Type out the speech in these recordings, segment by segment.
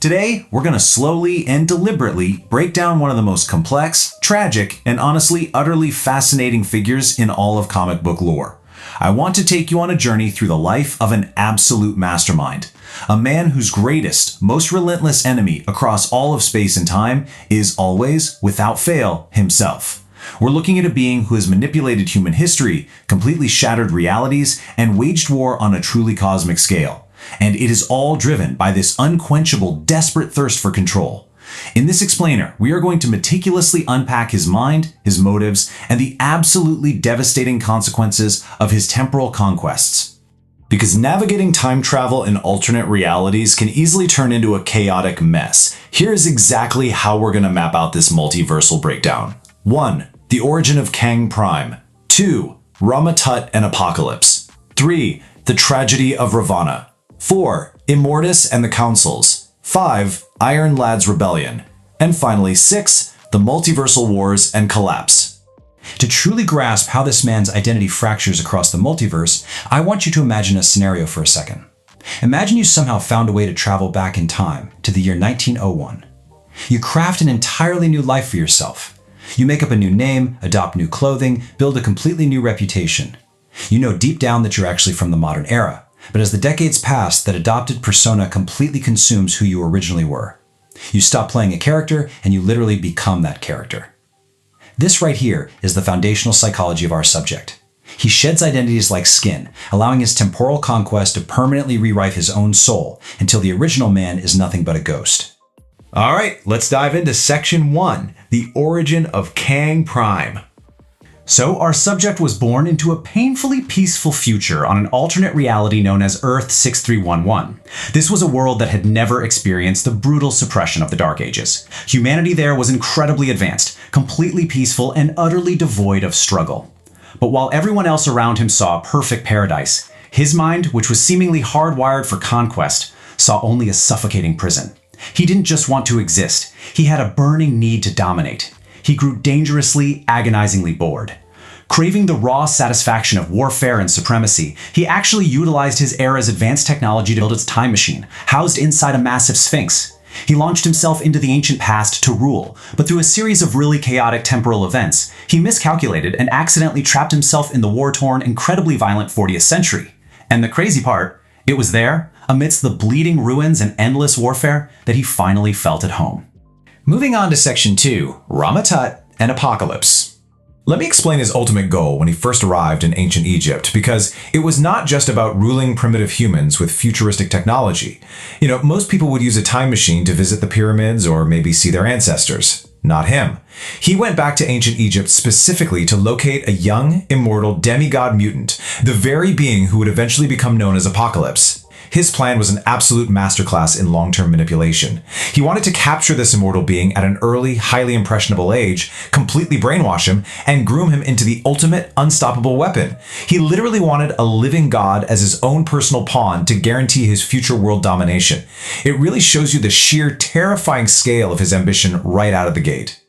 Today, we're going to slowly and deliberately break down one of the most complex, tragic, and honestly utterly fascinating figures in all of comic book lore. I want to take you on a journey through the life of an absolute mastermind. A man whose greatest, most relentless enemy across all of space and time is always, without fail, himself. We're looking at a being who has manipulated human history, completely shattered realities, and waged war on a truly cosmic scale. And it is all driven by this unquenchable, desperate thirst for control. In this explainer, we are going to meticulously unpack his mind, his motives, and the absolutely devastating consequences of his temporal conquests. Because navigating time travel in alternate realities can easily turn into a chaotic mess. Here's exactly how we're going to map out this multiversal breakdown. 1. The origin of Kang Prime. 2. Rama-Tut and Apocalypse. 3. The tragedy of Ravana. 4. Immortus and the Councils. 5. Iron Lad's Rebellion. And finally 6. The Multiversal Wars and Collapse. To truly grasp how this man's identity fractures across the multiverse, I want you to imagine a scenario for a second. Imagine you somehow found a way to travel back in time to the year 1901. You craft an entirely new life for yourself. You make up a new name, adopt new clothing, build a completely new reputation. You know deep down that you're actually from the modern era. But as the decades pass, that adopted persona completely consumes who you originally were. You stop playing a character, and you literally become that character. This right here is the foundational psychology of our subject. He sheds identities like skin, allowing his temporal conquest to permanently rewrite his own soul until the original man is nothing but a ghost. All right, let's dive into Section 1, the origin of Kang Prime. So, our subject was born into a painfully peaceful future on an alternate reality known as Earth 6311. This was a world that had never experienced the brutal suppression of the Dark Ages. Humanity there was incredibly advanced, completely peaceful, and utterly devoid of struggle. But while everyone else around him saw a perfect paradise, his mind, which was seemingly hardwired for conquest, saw only a suffocating prison. He didn't just want to exist, he had a burning need to dominate. He grew dangerously, agonizingly bored. Craving the raw satisfaction of warfare and supremacy, he actually utilized his era's advanced technology to build its time machine, housed inside a massive sphinx. He launched himself into the ancient past to rule, but through a series of really chaotic temporal events, he miscalculated and accidentally trapped himself in the war-torn, incredibly violent 40th century. And the crazy part, it was there, amidst the bleeding ruins and endless warfare, that he finally felt at home. Moving on to Section 2, Rama-Tut and Apocalypse. Let me explain his ultimate goal when he first arrived in ancient Egypt, because it was not just about ruling primitive humans with futuristic technology. Most people would use a time machine to visit the pyramids or maybe see their ancestors. Not him. He went back to ancient Egypt specifically to locate a young, immortal demigod mutant, the very being who would eventually become known as Apocalypse. His plan was an absolute masterclass in long-term manipulation. He wanted to capture this immortal being at an early, highly impressionable age, completely brainwash him, and groom him into the ultimate, unstoppable weapon. He literally wanted a living god as his own personal pawn to guarantee his future world domination. It really shows you the sheer, terrifying scale of his ambition right out of the gate.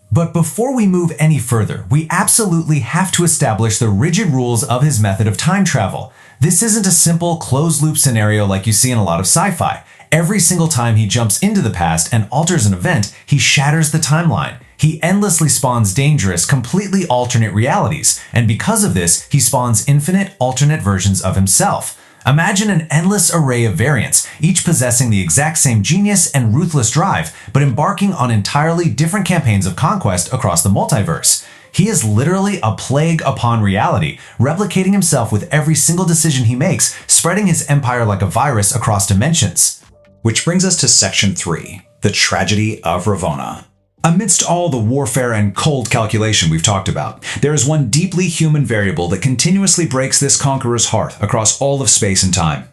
But before we move any further, we absolutely have to establish the rigid rules of his method of time travel. This isn't a simple closed-loop scenario like you see in a lot of sci-fi. Every single time he jumps into the past and alters an event, he shatters the timeline. He endlessly spawns dangerous, completely alternate realities, and because of this, he spawns infinite alternate versions of himself. Imagine an endless array of variants, each possessing the exact same genius and ruthless drive, but embarking on entirely different campaigns of conquest across the multiverse. He is literally a plague upon reality, replicating himself with every single decision he makes, spreading his empire like a virus across dimensions. Which brings us to Section 3, the tragedy of Ravana. Amidst all the warfare and cold calculation we've talked about, there is one deeply human variable that continuously breaks this conqueror's heart across all of space and time.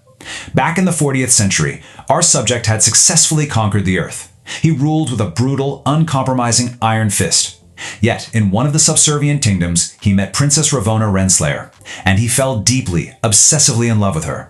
Back in the 40th century, our subject had successfully conquered the Earth. He ruled with a brutal, uncompromising iron fist. Yet, in one of the subservient kingdoms, he met Princess Ravonna Renslayer, and he fell deeply, obsessively in love with her.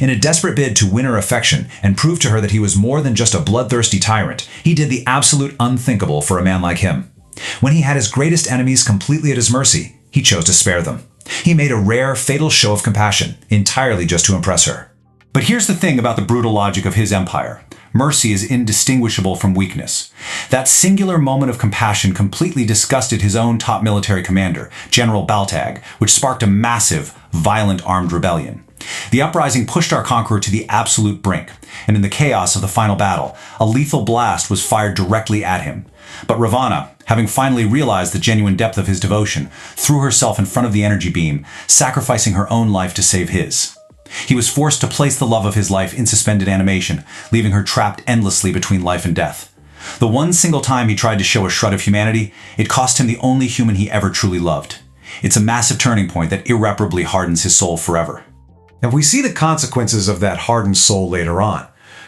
In a desperate bid to win her affection and prove to her that he was more than just a bloodthirsty tyrant, he did the absolute unthinkable for a man like him. When he had his greatest enemies completely at his mercy, he chose to spare them. He made a rare, fatal show of compassion, entirely just to impress her. But here's the thing about the brutal logic of his empire. mercy is indistinguishable from weakness. That singular moment of compassion completely disgusted his own top military commander, General Baltag, which sparked a massive, violent armed rebellion. The uprising pushed our conqueror to the absolute brink, and in the chaos of the final battle, a lethal blast was fired directly at him. But Ravana, having finally realized the genuine depth of his devotion, threw herself in front of the energy beam, sacrificing her own life to save his. He was forced to place the love of his life in suspended animation, leaving her trapped endlessly between life and death. The one single time he tried to show a shred of humanity, it cost him the only human he ever truly loved. It's a massive turning point that irreparably hardens his soul forever. And we see the consequences of that hardened soul later on.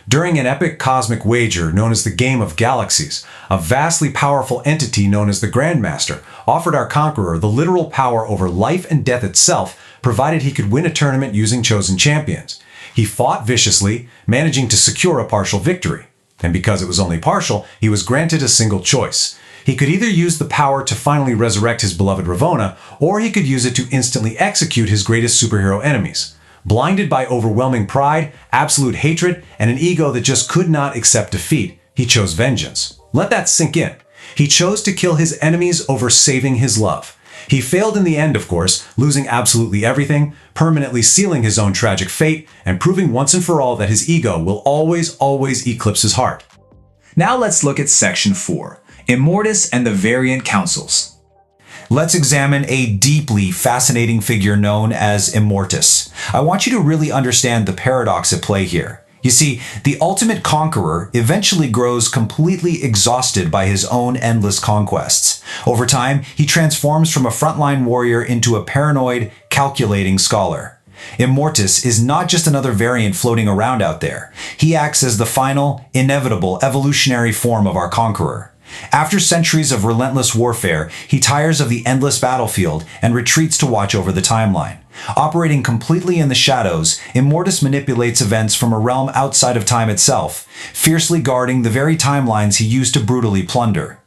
During an epic cosmic wager known as the Game of Galaxies, a vastly powerful entity known as the Grandmaster offered our conqueror the literal power over life and death itself, provided he could win a tournament using chosen champions. He fought viciously, managing to secure a partial victory. And because it was only partial, he was granted a single choice. He could either use the power to finally resurrect his beloved Ravonna, or he could use it to instantly execute his greatest superhero enemies. Blinded by overwhelming pride, absolute hatred, and an ego that just could not accept defeat, he chose vengeance. Let that sink in. He chose to kill his enemies over saving his love. He failed in the end, of course, losing absolutely everything, permanently sealing his own tragic fate, and proving once and for all that his ego will always eclipse his heart. Now let's look at Section 4, Immortus and the Variant Councils. Let's examine a deeply fascinating figure known as Immortus. I want you to really understand the paradox at play here. You see, the ultimate conqueror eventually grows completely exhausted by his own endless conquests. Over time, he transforms from a frontline warrior into a paranoid, calculating scholar. Immortus is not just another variant floating around out there. He acts as the final, inevitable, evolutionary form of our conqueror. After centuries of relentless warfare, he tires of the endless battlefield and retreats to watch over the timeline. Operating completely in the shadows, Immortus manipulates events from a realm outside of time itself, fiercely guarding the very timelines he used to brutally plunder.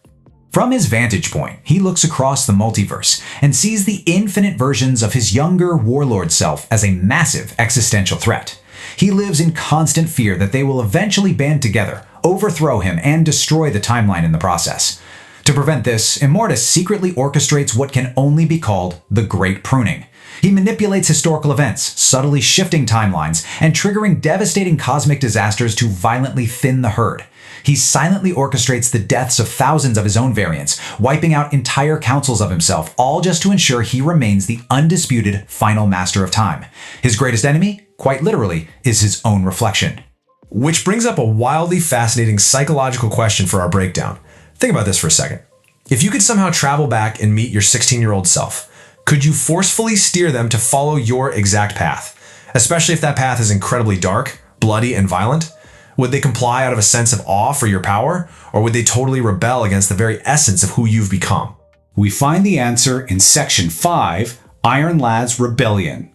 From his vantage point, he looks across the multiverse and sees the infinite versions of his younger warlord self as a massive existential threat. He lives in constant fear that they will eventually band together, overthrow him, and destroy the timeline in the process. To prevent this, Immortus secretly orchestrates what can only be called the Great Pruning. He manipulates historical events, subtly shifting timelines, and triggering devastating cosmic disasters to violently thin the herd. He silently orchestrates the deaths of thousands of his own variants, wiping out entire councils of himself, all just to ensure he remains the undisputed final master of time. His greatest enemy, quite literally, is his own reflection. Which brings up a wildly fascinating psychological question for our breakdown. Think about this for a second. If you could somehow travel back and meet your 16-year-old self, could you forcefully steer them to follow your exact path? Especially if that path is incredibly dark, bloody, and violent? Would they comply out of a sense of awe for your power, or would they totally rebel against the very essence of who you've become? We find the answer in Section 5, Iron Lad's Rebellion.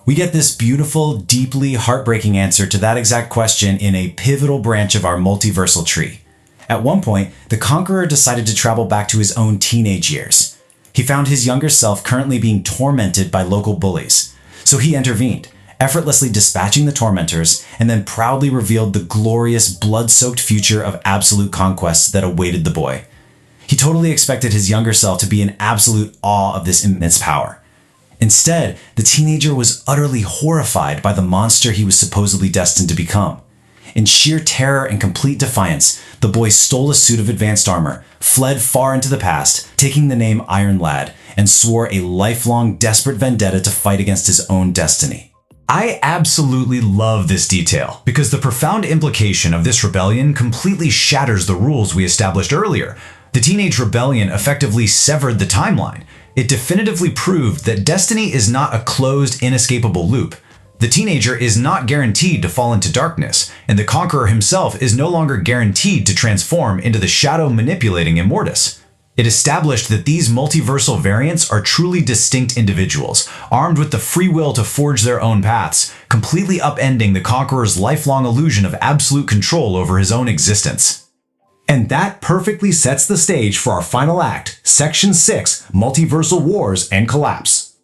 We get this beautiful, deeply heartbreaking answer to that exact question in a pivotal branch of our multiversal tree. At one point, the Conqueror decided to travel back to his own teenage years. He found his younger self currently being tormented by local bullies. So he intervened, effortlessly dispatching the tormentors, and then proudly revealed the glorious, blood-soaked future of absolute conquest that awaited the boy. He totally expected his younger self to be in absolute awe of this immense power. Instead, the teenager was utterly horrified by the monster he was supposedly destined to become. In sheer terror and complete defiance, the boy stole a suit of advanced armor, fled far into the past, taking the name Iron Lad, and swore a lifelong desperate vendetta to fight against his own destiny. I absolutely love this detail, because the profound implication of this rebellion completely shatters the rules we established earlier. The teenage rebellion effectively severed the timeline. It definitively proved that destiny is not a closed, inescapable loop. The teenager is not guaranteed to fall into darkness, and the Conqueror himself is no longer guaranteed to transform into the shadow-manipulating Immortus. It established that these multiversal variants are truly distinct individuals, armed with the free will to forge their own paths, completely upending the Conqueror's lifelong illusion of absolute control over his own existence. And that perfectly sets the stage for our final act, Section 6, Multiversal Wars and Collapse.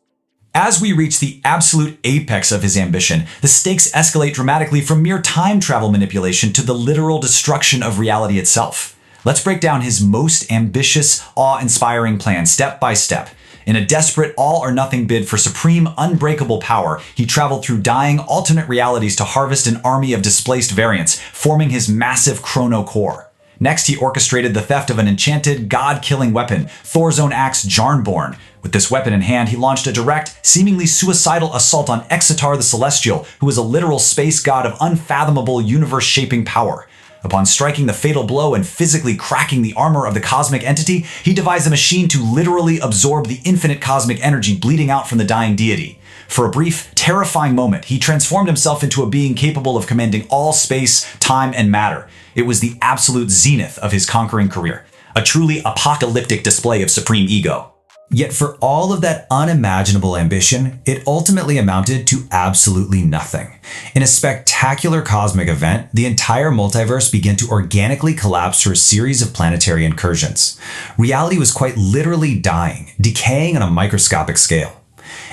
As we reach the absolute apex of his ambition, the stakes escalate dramatically from mere time travel manipulation to the literal destruction of reality itself. Let's break down his most ambitious, awe-inspiring plan step by step. In a desperate all-or-nothing bid for supreme, unbreakable power, he traveled through dying, alternate realities to harvest an army of displaced variants, forming his massive chrono core. Next, he orchestrated the theft of an enchanted, god-killing weapon, Thor's own axe Jarnborn. With this weapon in hand, he launched a direct, seemingly suicidal assault on Exitar the Celestial, who is a literal space god of unfathomable, universe-shaping power. Upon striking the fatal blow and physically cracking the armor of the cosmic entity, he devised a machine to literally absorb the infinite cosmic energy bleeding out from the dying deity. For a brief, terrifying moment, he transformed himself into a being capable of commanding all space, time, and matter. It was the absolute zenith of his conquering career, a truly apocalyptic display of supreme ego. Yet for all of that unimaginable ambition, it ultimately amounted to absolutely nothing. In a spectacular cosmic event, the entire multiverse began to organically collapse through a series of planetary incursions. Reality was quite literally dying, decaying on a microscopic scale.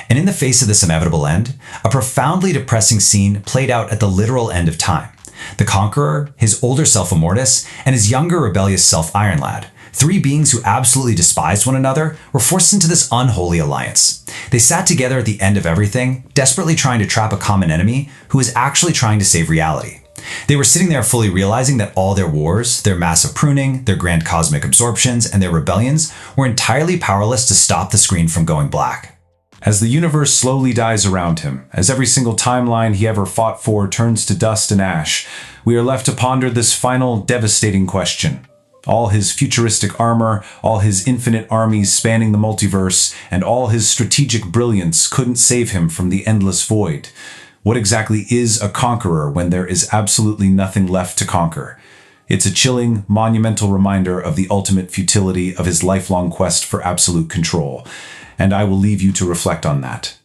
And in the face of this inevitable end, a profoundly depressing scene played out at the literal end of time. The Conqueror, his older self Immortus, and his younger rebellious self Ironlad, three beings who absolutely despised one another, were forced into this unholy alliance. They sat together at the end of everything, desperately trying to trap a common enemy who was actually trying to save reality. They were sitting there fully realizing that all their wars, their massive pruning, their grand cosmic absorptions, and their rebellions were entirely powerless to stop the screen from going black. As the universe slowly dies around him, as every single timeline he ever fought for turns to dust and ash, we are left to ponder this final devastating question. All his futuristic armor, all his infinite armies spanning the multiverse, and all his strategic brilliance couldn't save him from the endless void. What exactly is a conqueror when there is absolutely nothing left to conquer? It's a chilling, monumental reminder of the ultimate futility of his lifelong quest for absolute control, and I will leave you to reflect on that.